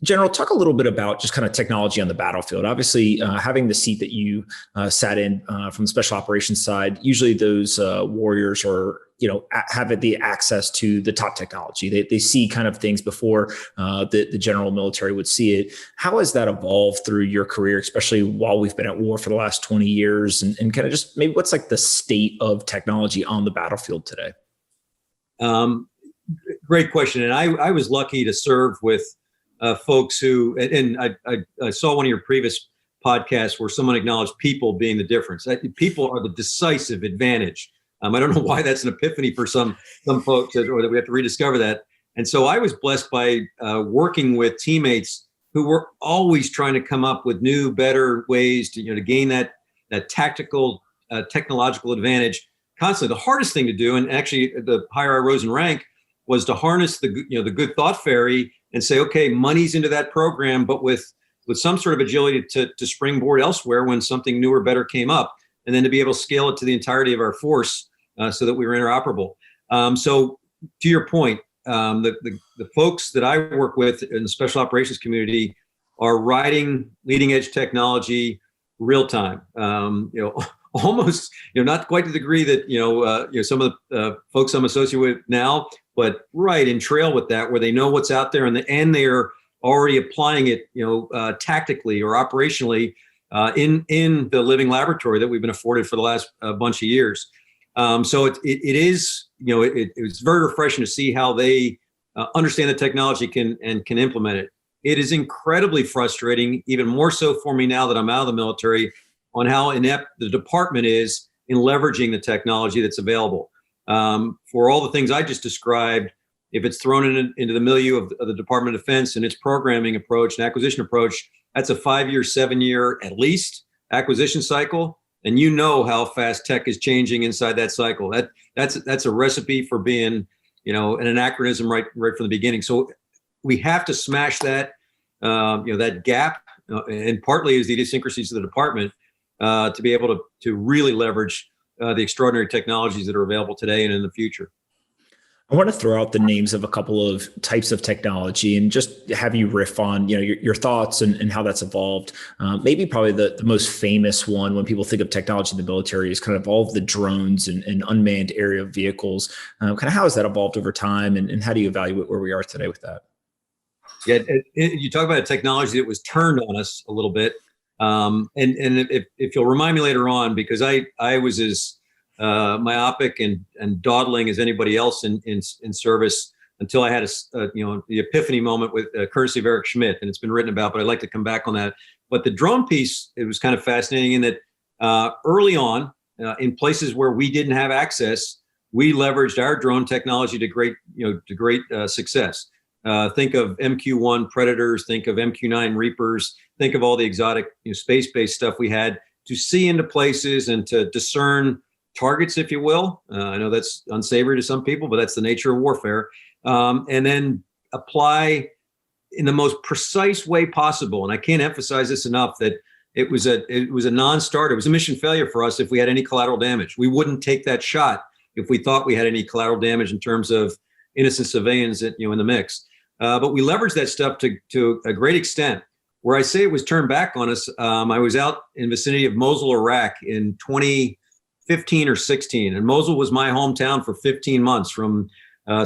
General, talk a little bit about just kind of technology on the battlefield. Obviously, having the seat that you sat in from the special operations side, usually those warriors are, have the access to the top technology. They see kind of things before the general military would see it. How has that evolved through your career, especially while we've been at war for the last 20 years, and kind of just maybe what's like the state of technology on the battlefield today? Great question. And I was lucky to serve with folks who, and I saw one of your previous podcasts where someone acknowledged people being the difference. People are the decisive advantage. I don't know why that's an epiphany for some folks, or that we have to rediscover that. And so I was blessed by working with teammates who were always trying to come up with new, better ways to gain that tactical, technological advantage constantly. The hardest thing to do, and actually the higher I rose in rank, was to harness the good thought fairy and say, okay, money's into that program, but with some sort of agility to springboard elsewhere when something newer, better came up, and then to be able to scale it to the entirety of our force so that we were interoperable. So to your point, the folks that I work with in the special operations community are riding leading edge technology real time. Almost, not quite to the degree that, some of the folks I'm associated with now, but right in trail with that, where they know what's out there and they're already applying it, tactically or operationally in the living laboratory that we've been afforded for the last bunch of years. So it is, it's very refreshing to see how they understand the technology can implement it. It is incredibly frustrating, even more so for me now that I'm out of the military, on how inept the department is in leveraging the technology that's available. For all the things I just described, if it's thrown into the milieu of the Department of Defense and its programming approach and acquisition approach, that's a 5-year, 7-year at least acquisition cycle. And you know how fast tech is changing inside that cycle. That's a recipe for being, an anachronism right from the beginning. So we have to smash that, that gap, and partly is the idiosyncrasies of the department, to be able to really leverage the extraordinary technologies that are available today and in the future. I want to throw out the names of a couple of types of technology and just have you riff on, your thoughts and how that's evolved. Maybe probably the most famous one when people think of technology in the military is kind of all of the drones and unmanned aerial vehicles. Kind of how has that evolved over time, and how do you evaluate where we are today with that? Yeah, you talk about a technology that was turned on us a little bit. And if you'll remind me later on, because I was as myopic and dawdling as anybody else in service until I had the epiphany moment with courtesy of Eric Schmidt, and it's been written about, but I'd like to come back on that. But the drone piece, it was kind of fascinating in that early on, in places where we didn't have access, we leveraged our drone technology to great success. Think of MQ-1 Predators, think of MQ-9 Reapers, think of all the exotic space-based stuff we had to see into places and to discern targets, if you will. I know that's unsavory to some people, but that's the nature of warfare. And then apply in the most precise way possible. And I can't emphasize this enough, that it was a non-starter. It was a mission failure for us if we had any collateral damage. We wouldn't take that shot if we thought we had any collateral damage in terms of innocent civilians in the mix. But we leveraged that stuff to a great extent. Where I say it was turned back on us, I was out in the vicinity of Mosul, Iraq in 2015 or 16. And Mosul was my hometown for 15 months, from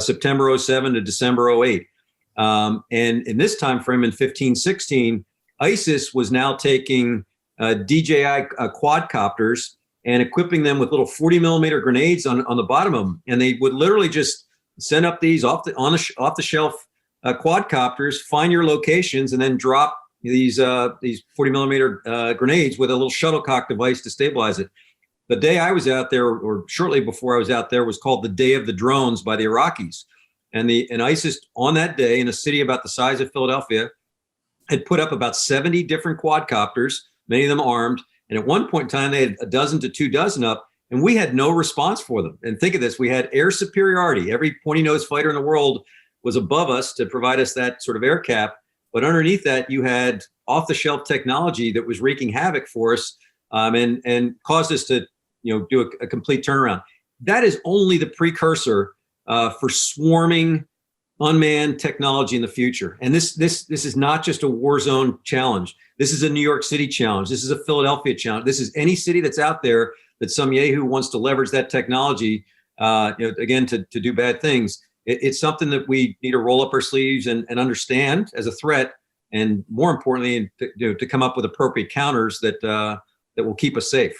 September 07 to December 08. And in this time frame in 15-16, ISIS was now taking DJI quadcopters and equipping them with little 40 millimeter grenades on the bottom of them. And they would literally just send up these off the shelf quadcopters, find your locations, and then drop these 40 millimeter grenades with a little shuttlecock device to stabilize it. The day I was out there, or shortly before I was out there, was called the Day of the Drones by the Iraqis. And ISIS on that day, in a city about the size of Philadelphia, had put up about 70 different quadcopters, many of them armed. And at one point in time, they had a dozen to 24 up, and we had no response for them. And think of this, we had air superiority. Every pointy-nosed fighter in the world was above us to provide us that sort of air cap. But underneath that, you had off-the-shelf technology that was wreaking havoc for us, and caused us to do a complete turnaround. That is only the precursor for swarming unmanned technology in the future. And this is not just a war zone challenge. This is a New York City challenge. This is a Philadelphia challenge. This is any city that's out there that some yahoo wants to leverage that technology, again, to do bad things. It's something that we need to roll up our sleeves and understand as a threat, and more importantly, to come up with appropriate counters that will keep us safe.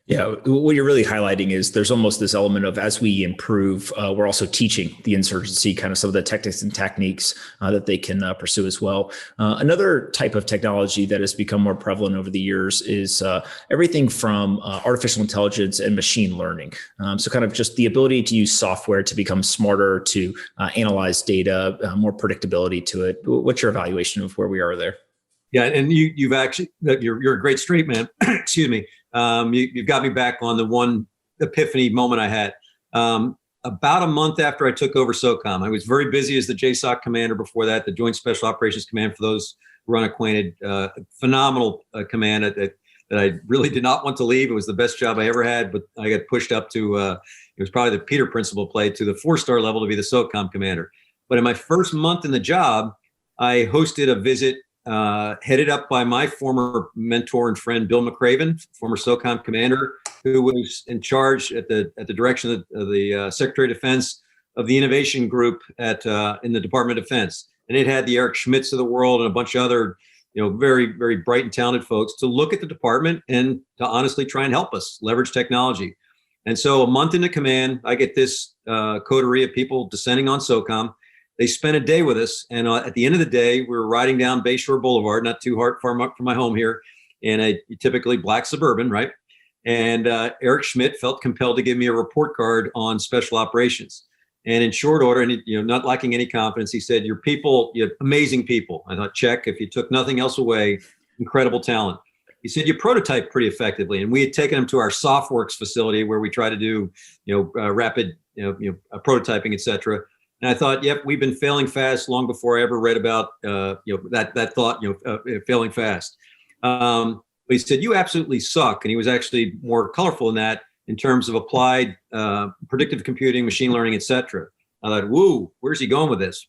Yeah, what you're really highlighting is there's almost this element of, as we improve, we're also teaching the insurgency kind of some of the tactics and techniques that they can pursue as well. Another type of technology that has become more prevalent over the years is everything from artificial intelligence and machine learning. So kind of just the ability to use software to become smarter, to analyze data, more predictability to it. What's your evaluation of where we are there? Yeah, and you've actually, you're a great straight man. Excuse me. You've got me back on the one epiphany moment I had. About a month after I took over SOCOM, I was very busy as the JSOC commander before that, the Joint Special Operations Command, for those who are unacquainted. Phenomenal command that I really did not want to leave. It was the best job I ever had, but I got pushed up to, it was probably the Peter Principle play, to the 4-star level to be the SOCOM commander. But in my first month in the job, I hosted a visit headed up by my former mentor and friend, Bill McCraven, former SOCOM commander, who was in charge at the direction of the Secretary of Defense of the innovation group in the Department of Defense. And it had the Eric Schmidts of the world and a bunch of other, very, very bright and talented folks to look at the department and to honestly try and help us leverage technology. And so a month into command, I get this coterie of people descending on SOCOM. They spent a day with us, and at the end of the day, we were riding down Bayshore Boulevard, not too far from my home here, in a typically black Suburban, right? And Eric Schmidt felt compelled to give me a report card on special operations. And in short order, and not lacking any confidence, he said, "Your people, you have amazing people." I thought, check. If you took nothing else away, incredible talent. He said, "You prototype pretty effectively," and we had taken him to our SoftWorks facility where we try to do, rapid, prototyping, et cetera. And I thought, yep, we've been failing fast long before I ever read about that thought, failing fast. But he said, "You absolutely suck," and he was actually more colorful than that in terms of applied predictive computing, machine learning, et cetera. I thought, whoa, where's he going with this?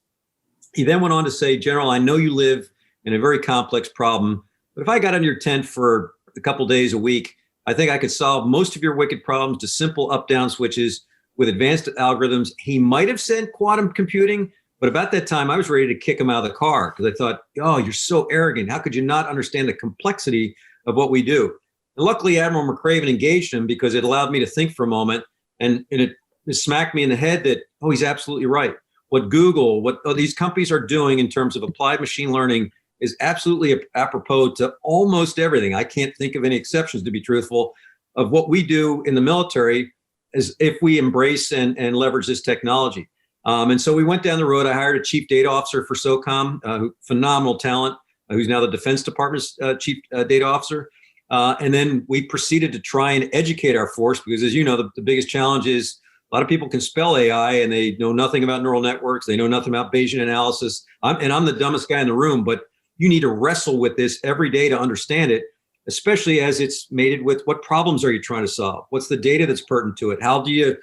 He then went on to say, "General, I know you live in a very complex problem, but if I got under your tent for a couple days a week, I think I could solve most of your wicked problems to simple up-down switches with advanced algorithms." He might have said quantum computing, but about that time I was ready to kick him out of the car because I thought, "Oh, you're so arrogant. How could you not understand the complexity of what we do?" And luckily, Admiral McCraven engaged him because it allowed me to think for a moment, and it smacked me in the head that, oh, he's absolutely right. What Google, what these companies are doing in terms of applied machine learning is absolutely apropos to almost everything. I can't think of any exceptions, to be truthful, of what we do in the military, as if we embrace and leverage this technology. And so we went down the road. I hired a chief data officer for SOCOM, phenomenal talent, who's now the Defense Department's chief data officer. And then we proceeded to try and educate our force because, as you know, the biggest challenge is a lot of people can spell AI and they know nothing about neural networks. They know nothing about Bayesian analysis. I'm the dumbest guy in the room, but you need to wrestle with this every day to understand it, especially as it's mated with what problems are you trying to solve? What's the data that's pertinent to it? How do you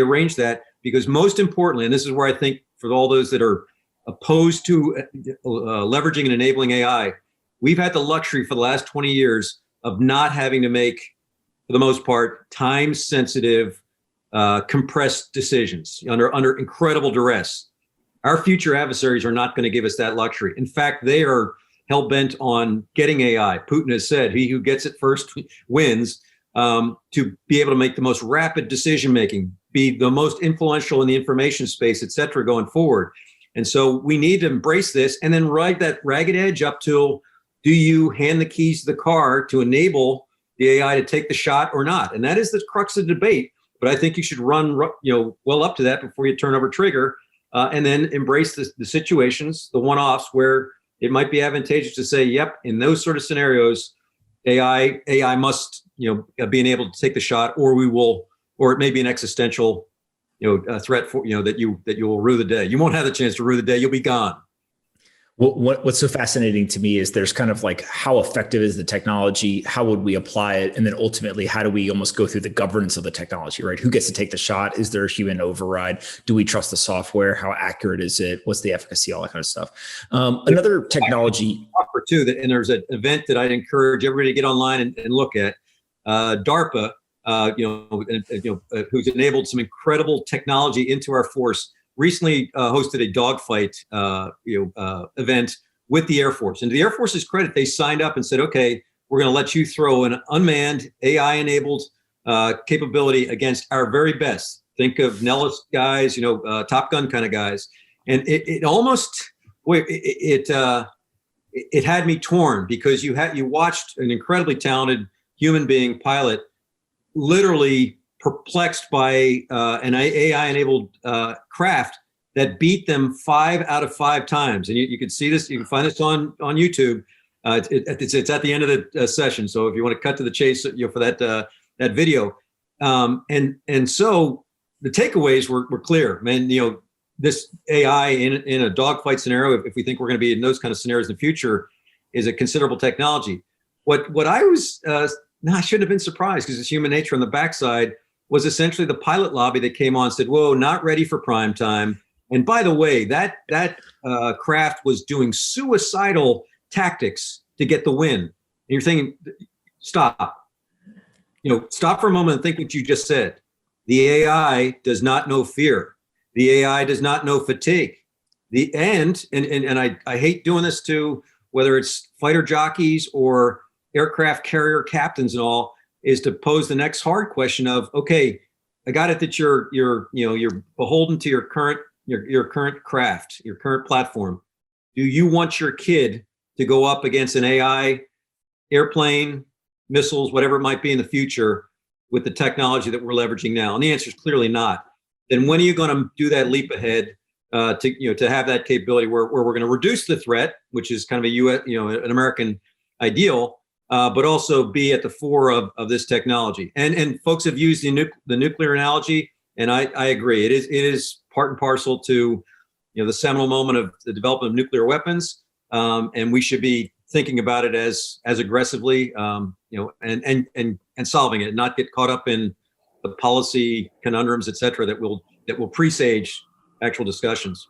arrange that? Because most importantly, and this is where I think for all those that are opposed to leveraging and enabling AI, we've had the luxury for the last 20 years of not having to make, for the most part, time-sensitive, compressed decisions under incredible duress. Our future adversaries are not going to give us that luxury. In fact, they are hell-bent on getting AI. Putin has said, he who gets it first wins, to be able to make the most rapid decision-making, be the most influential in the information space, et cetera, going forward. And so we need to embrace this and then ride that ragged edge up till, do you hand the keys to the car to enable the AI to take the shot or not? And that is the crux of the debate. But I think you should run, well up to that before you turn over trigger, and then embrace the situations, the one-offs where it might be advantageous to say, yep, in those sort of scenarios, AI must, being able to take the shot, or it may be an existential, threat for, that you will rue the day. You won't have the chance to rue the day. You'll be gone. What's so fascinating to me is there's kind of like how effective is the technology? How would we apply it? And then ultimately, how do we almost go through the governance of the technology, right? Who gets to take the shot? Is there a human override? Do we trust the software? How accurate is it? What's the efficacy? All that kind of stuff. Another technology. Offer too, that, and there's an event that I'd encourage everybody to get online and look at. DARPA, who's enabled some incredible technology into our force, recently hosted a dogfight event with the Air Force. And to the Air Force's credit, they signed up and said, okay, we're going to let you throw an unmanned AI-enabled capability against our very best. Think of Nellis guys, Top Gun kind of guys. And it almost, it had me torn, because you watched an incredibly talented human being pilot literally perplexed by an AI-enabled craft that beat them 5 out of 5 times. And you can see this, you can find this on YouTube. It's at the end of the session. So if you want to cut to the chase, for that video. And so the takeaways were clear. Man, this AI in a dogfight scenario, if we think we're going to be in those kind of scenarios in the future, is a considerable technology. What I was, I shouldn't have been surprised, because it's human nature on the backside, was essentially the pilot lobby that came on and said, whoa, not ready for prime time. And by the way, that craft was doing suicidal tactics to get the win. And you're thinking, stop. Stop for a moment and think what you just said. The AI does not know fear. The AI does not know fatigue. And I hate doing this to, whether it's fighter jockeys or aircraft carrier captains and all, is to pose the next hard question of, okay, I got it that you're beholden to your current craft, your current platform. Do you want your kid to go up against an AI, airplane, missiles, whatever it might be in the future, with the technology that we're leveraging now? And the answer is clearly not. Then when are you going to do that leap ahead to have that capability where we're going to reduce the threat, which is kind of an American ideal, but also be at the fore of this technology? And folks have used the nuclear analogy, and I agree. It is part and parcel to the seminal moment of the development of nuclear weapons, and we should be thinking about it as aggressively, and solving it, not get caught up in the policy conundrums, et cetera, that will presage actual discussions.